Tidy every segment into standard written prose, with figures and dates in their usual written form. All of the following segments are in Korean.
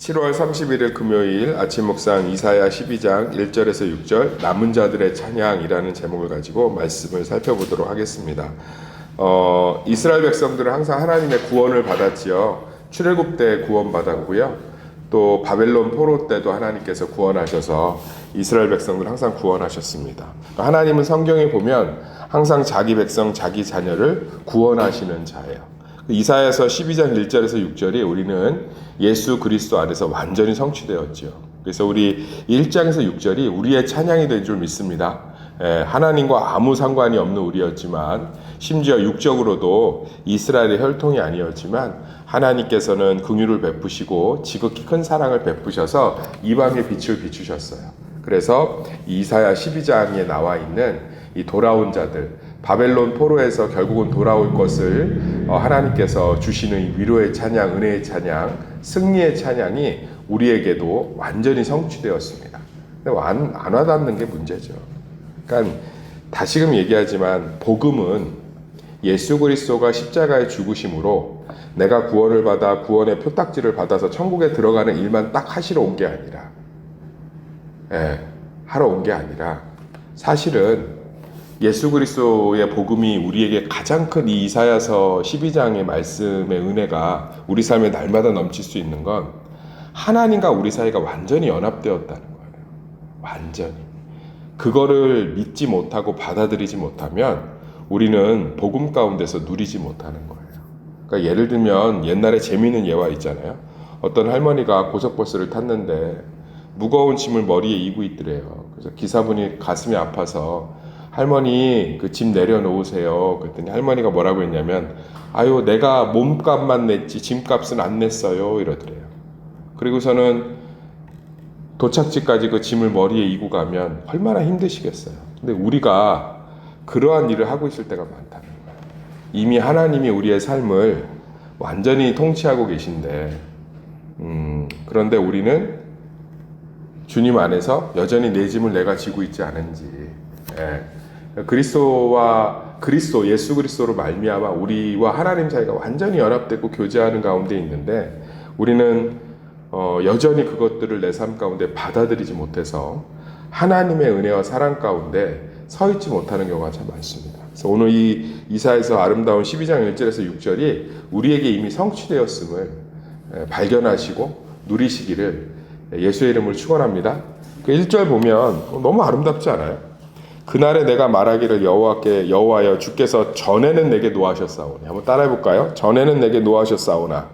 7월 31일 금요일 아침 묵상 이사야 12장 1절에서 6절 남은 자들의 찬양이라는 제목을 가지고 말씀을 살펴보도록 하겠습니다. 이스라엘 백성들은 항상 하나님의 구원을 받았지요. 출애굽 때 구원받았고요. 또 바벨론 포로 때도 하나님께서 구원하셔서 이스라엘 백성들 항상 구원하셨습니다. 하나님은 성경에 보면 항상 자기 백성, 자기 자녀를 구원하시는 자예요. 이사야서 12장 1절에서 6절이 우리는 예수 그리스도 안에서 완전히 성취되었죠. 그래서 우리 1장에서 6절이 우리의 찬양이 된 줄 믿습니다. 하나님과 아무 상관이 없는 우리였지만 심지어 육적으로도 이스라엘의 혈통이 아니었지만 하나님께서는 긍휼을 베푸시고 지극히 큰 사랑을 베푸셔서 이방의 빛을 비추셨어요. 그래서 이사야 12장에 나와 있는 이 돌아온 자들, 바벨론 포로에서 결국은 돌아올 것을 하나님께서 주시는 위로의 찬양, 은혜의 찬양, 승리의 찬양이 우리에게도 완전히 성취되었습니다. 근데 안 와닿는 게 문제죠. 그러니까 다시금 얘기하지만 복음은 예수 그리스도가 십자가에 죽으심으로 내가 구원을 받아 구원의 표딱지를 받아서 천국에 들어가는 일만 딱 하시러 온 게 아니라 하러 온 게 아니라 사실은 예수 그리스도의 복음이 우리에게 가장 큰 이 이사야서 12장의 말씀의 은혜가 우리 삶에 날마다 넘칠 수 있는 건 하나님과 우리 사이가 완전히 연합되었다는 거예요. 완전히. 그거를 믿지 못하고 받아들이지 못하면 우리는 복음 가운데서 누리지 못하는 거예요. 그러니까 예를 들면 옛날에 재미있는 예화 있잖아요. 어떤 할머니가 고속버스를 탔는데 무거운 짐을 머리에 이고 있더래요. 그래서 기사분이 가슴이 아파서 할머니 그 짐 내려놓으세요. 그랬더니 할머니가 뭐라고 했냐면 아유 내가 몸값만 냈지 짐값은 안 냈어요 이러더래요. 그리고서는 도착지까지 그 짐을 머리에 이고 가면 얼마나 힘드시겠어요. 근데 우리가 그러한 일을 하고 있을 때가 많다는 거예요. 이미 하나님이 우리의 삶을 완전히 통치하고 계신데 그런데 우리는 주님 안에서 여전히 내 짐을 내가 지고 있지 않은지 그리스도 예수 그리스도로 말미암아 우리와 하나님 사이가 완전히 연합되고 교제하는 가운데 있는데 우리는 여전히 그것들을 내 삶 가운데 받아들이지 못해서 하나님의 은혜와 사랑 가운데 서 있지 못하는 경우가 참 많습니다. 그래서 오늘 이 이사야서 아름다운 12장 1절에서 6절이 우리에게 이미 성취되었음을 발견하시고 누리시기를 예수의 이름으로 축원합니다. 그 1절 보면 너무 아름답지 않아요? 그날에 내가 말하기를 여호와여 주께서 전에는 내게 노하셨사오니 한번 따라해 볼까요? 전에는 내게 노하셨사오나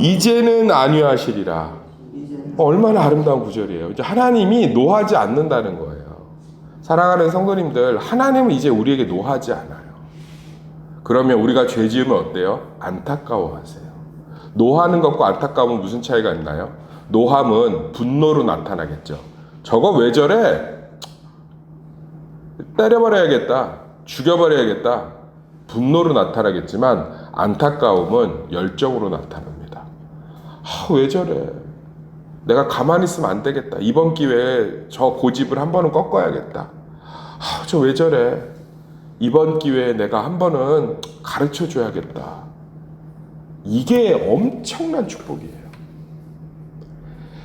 이제는 안위하시리라. 얼마나 아름다운 구절이에요. 이제 하나님이 노하지 않는다는 거예요. 사랑하는 성도님들, 하나님은 이제 우리에게 노하지 않아요. 그러면 우리가 죄 지으면 어때요? 안타까워하세요. 노하는 것과 안타까움은 무슨 차이가 있나요? 노함은 분노로 나타나겠죠. 저거 왜 저래? 때려버려야겠다. 죽여버려야겠다. 분노로 나타나겠지만 안타까움은 열정으로 나타납니다. 왜 저래? 내가 가만히 있으면 안 되겠다. 이번 기회에 저 고집을 한 번은 꺾어야겠다. 저 왜 저래? 이번 기회에 내가 한 번은 가르쳐 줘야겠다. 이게 엄청난 축복이에요.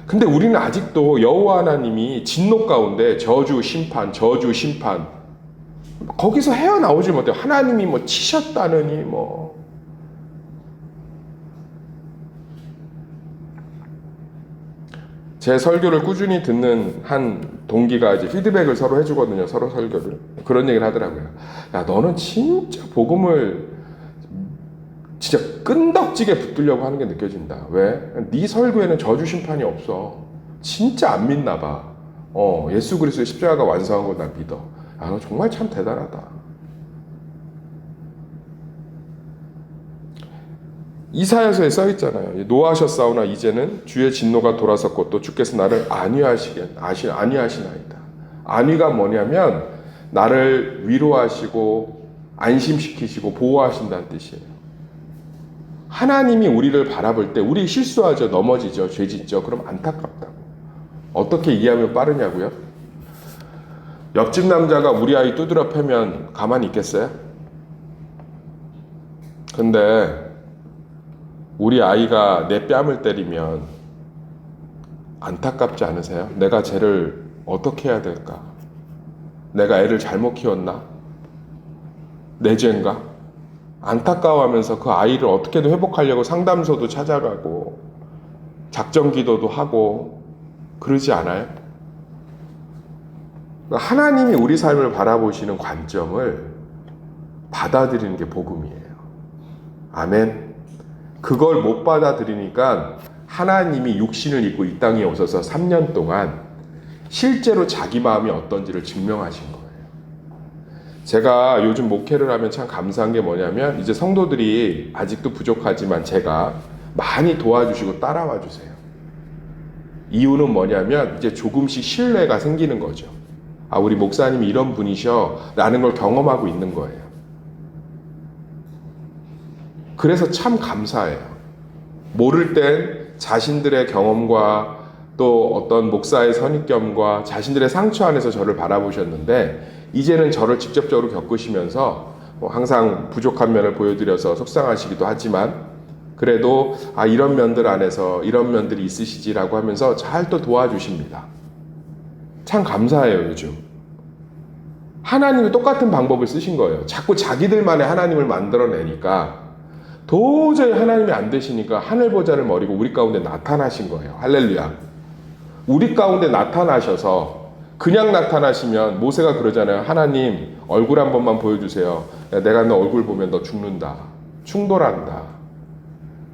근데 우리는 아직도 여호와 하나님이 진노 가운데 저주 심판 거기서 헤어나오지 못해요. 하나님이 뭐 치셨다느니 제 설교를 꾸준히 듣는 한 동기가 이제 피드백을 서로 해주거든요. 서로 설교를. 그런 얘기를 하더라고요. 야, 너는 진짜 복음을 진짜 끈덕지게 붙들려고 하는 게 느껴진다. 왜? 네 설교에는 저주 심판이 없어. 진짜 안 믿나 봐. 예수 그리스도의 십자가가 완성한 거 난 믿어. 야, 너 정말 참 대단하다. 이사야서에 써 있잖아요. 노하셨사오나 이제는 주의 진노가 돌아섰고 또 주께서 나를 안위하시나이다. 안위가 뭐냐면 나를 위로하시고 안심시키시고 보호하신다는 뜻이에요. 하나님이 우리를 바라볼 때 우리 실수하죠. 넘어지죠. 죄 짓죠. 그럼 안타깝다고. 어떻게 이해하면 빠르냐고요? 옆집 남자가 우리 아이 두드려 패면 가만히 있겠어요? 근데 우리 아이가 내 뺨을 때리면 안타깝지 않으세요? 내가 쟤를 어떻게 해야 될까? 내가 애를 잘못 키웠나? 내 죄인가? 안타까워하면서 그 아이를 어떻게든 회복하려고 상담소도 찾아가고 작전 기도도 하고 그러지 않아요? 하나님이 우리 삶을 바라보시는 관점을 받아들이는 게 복음이에요. 아멘. 그걸 못 받아들이니까 하나님이 육신을 입고 이 땅에 오셔서 3년 동안 실제로 자기 마음이 어떤지를 증명하신 거예요. 제가 요즘 목회를 하면 참 감사한 게 뭐냐면 이제 성도들이 아직도 부족하지만 제가 많이 도와주시고 따라와 주세요. 이유는 뭐냐면 이제 조금씩 신뢰가 생기는 거죠. 아, 우리 목사님이 이런 분이셔 라는 걸 경험하고 있는 거예요. 그래서 참 감사해요. 모를 땐 자신들의 경험과 또 어떤 목사의 선입견과 자신들의 상처 안에서 저를 바라보셨는데 이제는 저를 직접적으로 겪으시면서 항상 부족한 면을 보여드려서 속상하시기도 하지만 그래도 아, 이런 면들 안에서 이런 면들이 있으시지라고 하면서 잘 또 도와주십니다. 참 감사해요. 요즘 하나님이 똑같은 방법을 쓰신 거예요. 자꾸 자기들만의 하나님을 만들어내니까 도저히 하나님이 안 되시니까 하늘 보좌를 버리고 우리 가운데 나타나신 거예요. 할렐루야. 우리 가운데 나타나셔서 그냥 나타나시면 모세가 그러잖아요. 하나님 얼굴 한 번만 보여주세요. 내가 너 얼굴 보면 너 죽는다. 충돌한다.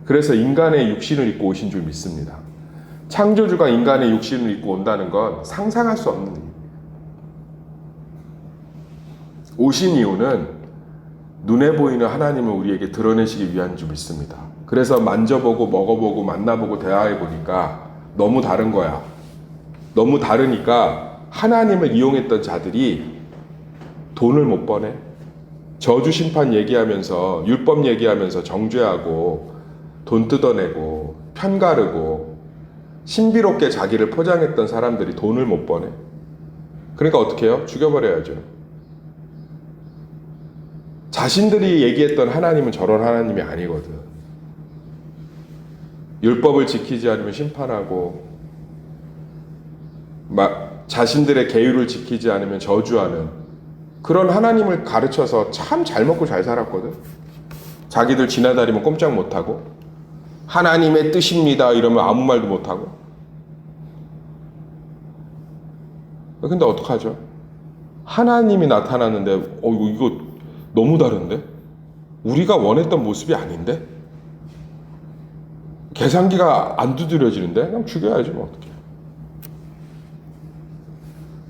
그래서 인간의 육신을 입고 오신 줄 믿습니다. 창조주가 인간의 육신을 입고 온다는 건 상상할 수 없는 일입니다. 오신 이유는 눈에 보이는 하나님을 우리에게 드러내시기 위한 줄 믿습니다. 그래서 만져보고 먹어보고 만나보고 대화해보니까 너무 다른 거야. 너무 다르니까 하나님을 이용했던 자들이 돈을 못 버네. 저주 심판 얘기하면서 율법 얘기하면서 정죄하고 돈 뜯어내고 편가르고 신비롭게 자기를 포장했던 사람들이 돈을 못 버네. 그러니까 어떻게 해요? 죽여버려야죠. 자신들이 얘기했던 하나님은 저런 하나님이 아니거든. 율법을 지키지 않으면 심판하고 자신들의 계율을 지키지 않으면 저주하는 그런 하나님을 가르쳐서 참 잘 먹고 잘 살았거든. 자기들 지나다니면 꼼짝 못하고 하나님의 뜻입니다 이러면 아무 말도 못하고. 근데 어떡하죠? 하나님이 나타났는데 이거 너무 다른데? 우리가 원했던 모습이 아닌데? 계산기가 안 두드려지는데? 그냥 죽여야지 뭐 어떡해.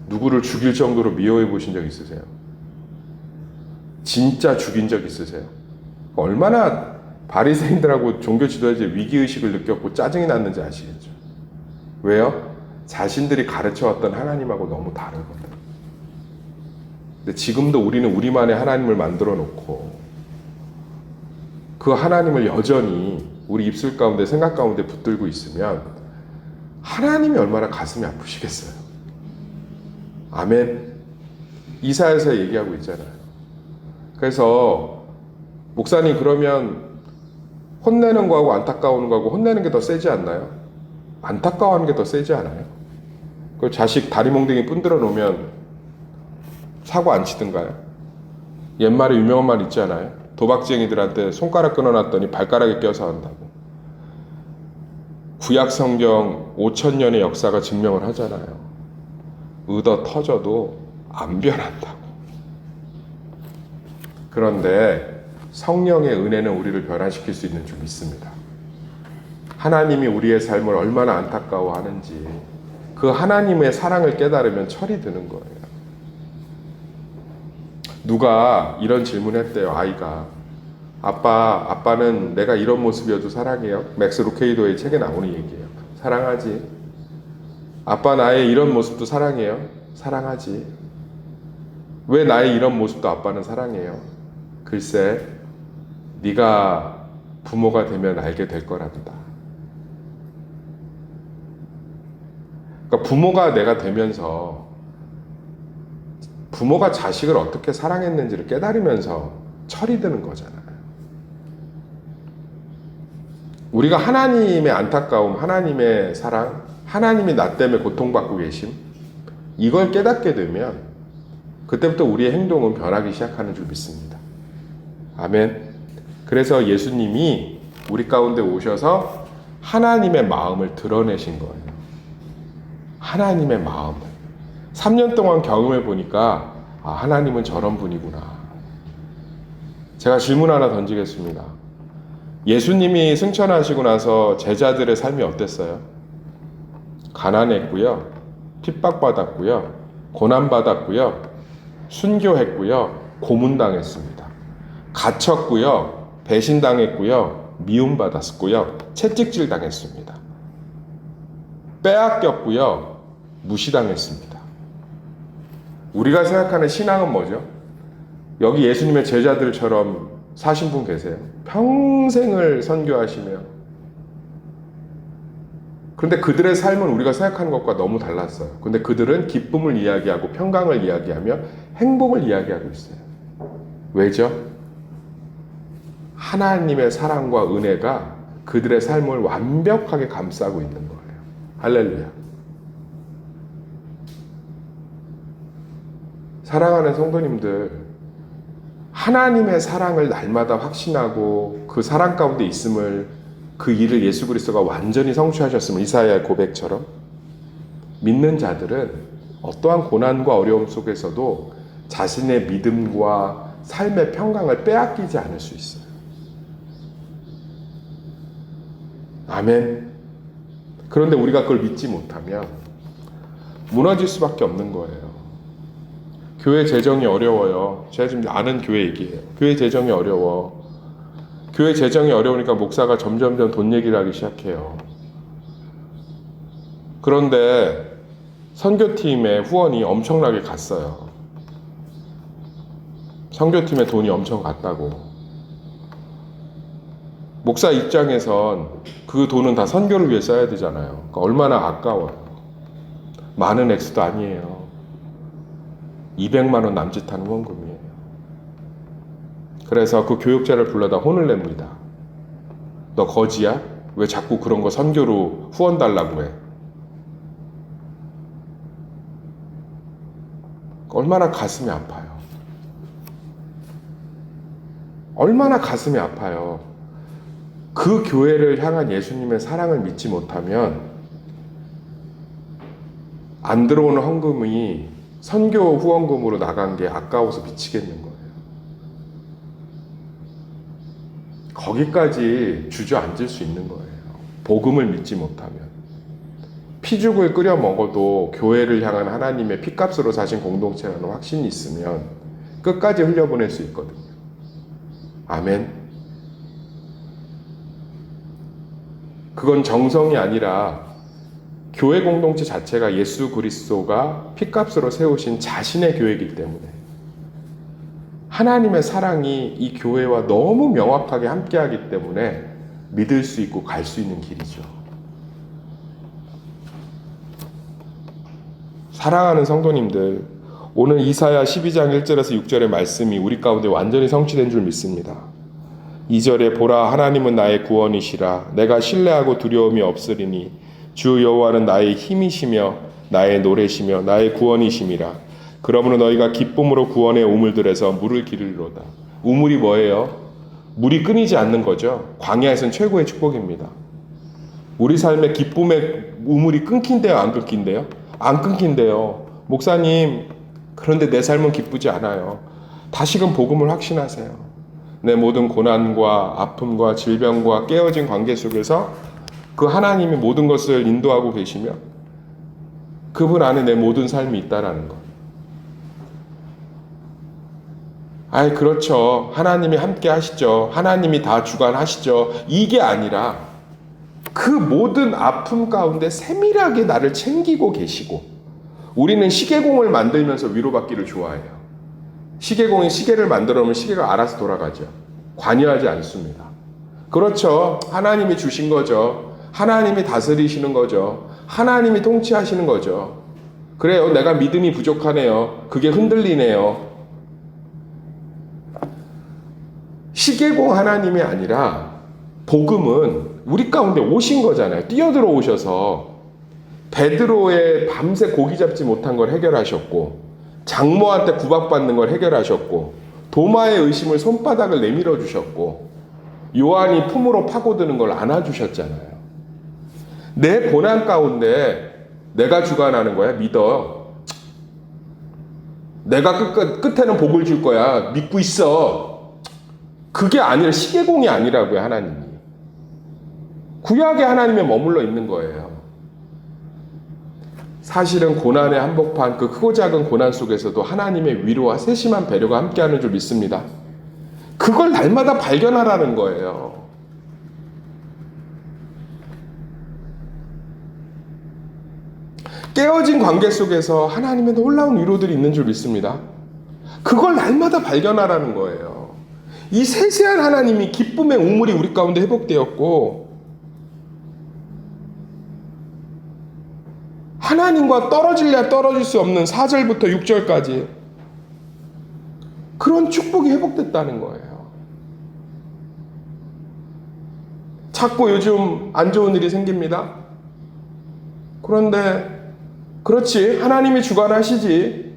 누구를 죽일 정도로 미워해 보신 적 있으세요? 진짜 죽인 적 있으세요? 얼마나 바리새인들하고 종교 지도자들이 위기의식을 느꼈고 짜증이 났는지 아시겠죠? 왜요? 자신들이 가르쳐왔던 하나님하고 너무 다르거든. 근데 지금도 우리는 우리만의 하나님을 만들어 놓고 그 하나님을 여전히 우리 입술 가운데 생각 가운데 붙들고 있으면 하나님이 얼마나 가슴이 아프시겠어요. 아멘. 이사야서 얘기하고 있잖아요. 그래서 목사님 그러면 혼내는 거하고 안타까워하는 거하고 혼내는 게 더 세지 않나요? 안타까워하는 게 더 세지 않아요? 그 자식 다리 몽둥이 뿜들어 놓으면 사고 안 치든가요? 옛말에 유명한 말 있잖아요. 도박쟁이들한테 손가락 끊어놨더니 발가락에 껴서 한다고. 구약 성경 5,000년의 역사가 증명을 하잖아요. 의도 터져도 안 변한다고. 그런데 성령의 은혜는 우리를 변화시킬 수 있는 줄 믿습니다. 하나님이 우리의 삶을 얼마나 안타까워하는지 그 하나님의 사랑을 깨달으면 철이 드는 거예요. 누가 이런 질문했대요. 아이가 아빠는 내가 이런 모습이어도 사랑해요? 맥스 루케이도의 책에 나오는 얘기예요. 사랑하지. 아빠 나의 이런 모습도 사랑해요? 사랑하지. 왜 나의 이런 모습도 아빠는 사랑해요? 글쎄 네가 부모가 되면 알게 될 거란다. 그러니까 부모가 내가 되면서 부모가 자식을 어떻게 사랑했는지를 깨달으면서 철이 드는 거잖아요. 우리가 하나님의 안타까움, 하나님의 사랑, 하나님이 나 때문에 고통받고 계심, 이걸 깨닫게 되면 그때부터 우리의 행동은 변하기 시작하는 줄 믿습니다. 아멘. 그래서 예수님이 우리 가운데 오셔서 하나님의 마음을 드러내신 거예요. 하나님의 마음을. 3년 동안 경험해 보니까 하나님은 저런 분이구나. 제가 질문 하나 던지겠습니다. 예수님이 승천하시고 나서 제자들의 삶이 어땠어요? 가난했고요, 핍박받았고요, 고난받았고요, 순교했고요, 고문당했습니다. 갇혔고요, 배신당했고요, 미움받았고요, 채찍질 당했습니다. 빼앗겼고요, 무시당했습니다. 우리가 생각하는 신앙은 뭐죠? 여기 예수님의 제자들처럼 사신 분 계세요. 평생을 선교하시며. 그런데 그들의 삶은 우리가 생각하는 것과 너무 달랐어요. 근데 그들은 기쁨을 이야기하고 평강을 이야기하며 행복을 이야기하고 있어요. 왜죠? 하나님의 사랑과 은혜가 그들의 삶을 완벽하게 감싸고 있는 거예요. 할렐루야. 사랑하는 성도님들, 하나님의 사랑을 날마다 확신하고 그 사랑 가운데 있음을, 그 일을 예수 그리스도가 완전히 성취하셨음을 이사야의 고백처럼 믿는 자들은 어떠한 고난과 어려움 속에서도 자신의 믿음과 삶의 평강을 빼앗기지 않을 수 있어요. 아멘. 그런데 우리가 그걸 믿지 못하면 무너질 수밖에 없는 거예요. 교회 재정이 어려워요. 제가 지금 아는 교회 얘기예요. 교회 재정이 어려워. 교회 재정이 어려우니까 목사가 점점점 돈 얘기를 하기 시작해요. 그런데 선교팀의 후원이 엄청나게 갔어요. 선교팀에 돈이 엄청 갔다고. 목사 입장에선 그 돈은 다 선교를 위해 써야 되잖아요. 그러니까 얼마나 아까워요. 많은 액수도 아니에요. 200만 원 남짓하는 후원금이에요. 그래서 그 교육자를 불러다 혼을 냅니다. 너 거지야? 왜 자꾸 그런 거 선교로 후원 달라고 해? 얼마나 가슴이 아파요. 얼마나 가슴이 아파요. 그 교회를 향한 예수님의 사랑을 믿지 못하면 안 들어오는 헌금이 선교 후원금으로 나간 게 아까워서 미치겠는 거예요. 거기까지 주저앉을 수 있는 거예요. 복음을 믿지 못하면. 피죽을 끓여 먹어도 교회를 향한 하나님의 피값으로 사신 공동체라는 확신이 있으면 끝까지 흘려보낼 수 있거든요. 아멘. 그건 정성이 아니라 교회 공동체 자체가 예수 그리스도가 피값으로 세우신 자신의 교회이기 때문에 하나님의 사랑이 이 교회와 너무 명확하게 함께하기 때문에 믿을 수 있고 갈 수 있는 길이죠. 사랑하는 성도님들, 오늘 이사야 12장 1절에서 6절의 말씀이 우리 가운데 완전히 성취된 줄 믿습니다. 2절에 보라, 하나님은 나의 구원이시라. 내가 신뢰하고 두려움이 없으리니 주 여호와는 나의 힘이시며 나의 노래시며 나의 구원이심이라. 그러므로 너희가 기쁨으로 구원의 우물들에서 물을 기르리로다. 우물이 뭐예요? 물이 끊이지 않는 거죠. 광야에서는 최고의 축복입니다. 우리 삶의 기쁨의 우물이 끊긴대요, 안 끊긴대요? 안 끊긴대요. 목사님, 그런데 내 삶은 기쁘지 않아요. 다시금 복음을 확신하세요. 내 모든 고난과 아픔과 질병과 깨어진 관계 속에서 그 하나님이 모든 것을 인도하고 계시며 그분 안에 내 모든 삶이 있다라는 것. 아이, 그렇죠. 하나님이 함께 하시죠. 하나님이 다 주관하시죠. 이게 아니라 그 모든 아픔 가운데 세밀하게 나를 챙기고 계시고, 우리는 시계공을 만들면서 위로받기를 좋아해요. 시계공이 시계를 만들어 놓으면 시계가 알아서 돌아가죠. 관여하지 않습니다. 그렇죠. 하나님이 주신 거죠. 하나님이 다스리시는 거죠. 하나님이 통치하시는 거죠. 그래요. 내가 믿음이 부족하네요. 그게 흔들리네요. 시계공 하나님이 아니라 복음은 우리 가운데 오신 거잖아요. 뛰어들어 오셔서 베드로의 밤새 고기 잡지 못한 걸 해결하셨고, 장모한테 구박받는 걸 해결하셨고, 도마의 의심을 손바닥을 내밀어 주셨고, 요한이 품으로 파고드는 걸 안아주셨잖아요. 내 고난 가운데 내가 주관하는 거야. 믿어. 내가 끝에는 복을 줄 거야. 믿고 있어. 그게 아니라 시계공이 아니라고요. 하나님이. 구약의 하나님에 머물러 있는 거예요. 사실은 고난의 한복판, 그 크고 작은 고난 속에서도 하나님의 위로와 세심한 배려가 함께하는 줄 믿습니다. 그걸 날마다 발견하라는 거예요. 깨어진 관계 속에서 하나님의 놀라운 위로들이 있는 줄 믿습니다. 그걸 날마다 발견하라는 거예요. 이 세세한 하나님이 기쁨의 우물이 우리 가운데 회복되었고, 하나님과 떨어질래야 떨어질 수 없는 4절부터 6절까지 그런 축복이 회복됐다는 거예요. 자꾸 요즘 안 좋은 일이 생깁니다. 그런데 그렇지, 하나님이 주관하시지,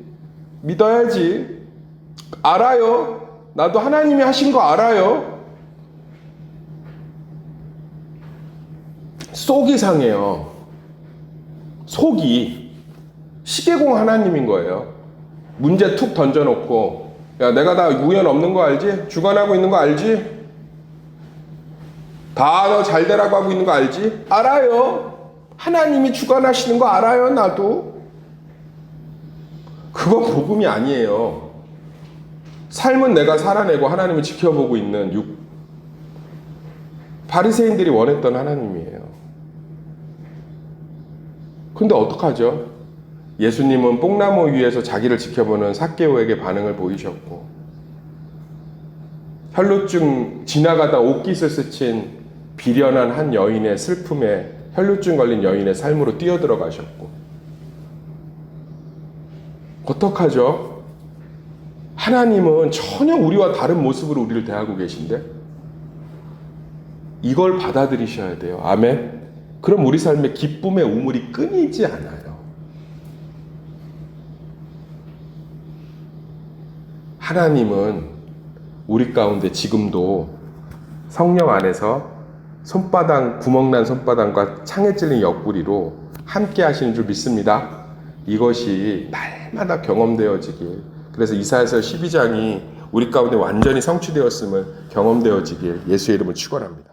믿어야지, 알아요. 나도 하나님이 하신 거 알아요. 속이 상해요. 속이. 시계공 하나님인 거예요. 문제 툭 던져놓고, 야, 내가 다 우연 없는 거 알지? 주관하고 있는 거 알지? 다 너 잘 되라고 하고 있는 거 알지? 알아요. 하나님이 주관하시는 거 알아요. 나도. 그건 복음이 아니에요. 삶은 내가 살아내고 하나님을 지켜보고 있는 바리새인들이 원했던 하나님이에요. 근데 어떡하죠? 예수님은 뽕나무 위에서 자기를 지켜보는 삭개오에게 반응을 보이셨고, 혈루증 지나가다 옷깃을 스친 비련한 한 여인의 슬픔에 혈루증 걸린 여인의 삶으로 뛰어들어가셨고, 어떡하죠? 하나님은 전혀 우리와 다른 모습으로 우리를 대하고 계신데 이걸 받아들이셔야 돼요. 아멘. 그럼 우리 삶의 기쁨의 우물이 끊이지 않아요. 하나님은 우리 가운데 지금도 성령 안에서 구멍난 손바닥과 창에 찔린 옆구리로 함께 하시는 줄 믿습니다. 이것이 날마다 경험되어지길, 그래서 이사야서 12장이 우리 가운데 완전히 성취되었음을 경험되어지길 예수의 이름으로 축원합니다.